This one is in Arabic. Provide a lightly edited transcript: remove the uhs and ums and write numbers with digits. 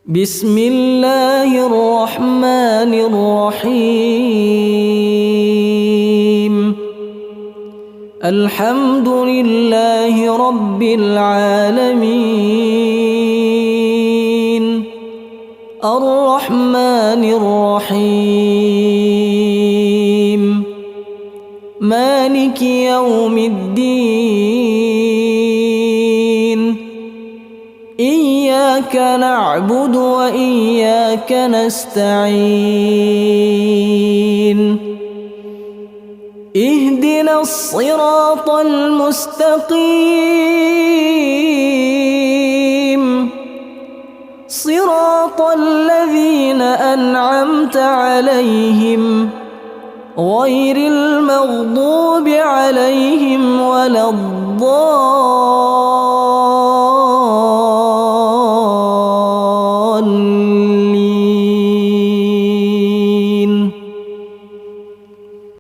بسم الله الرحمن الرحيم. الحمد لله رب العالمين، الرحمن الرحيم، مالك يوم الدين. إياك نعبد وإياك نستعين. اهدنا الصراط المستقيم، صراط الذين أنعمت عليهم غير المغضوب عليهم ولا الضالين.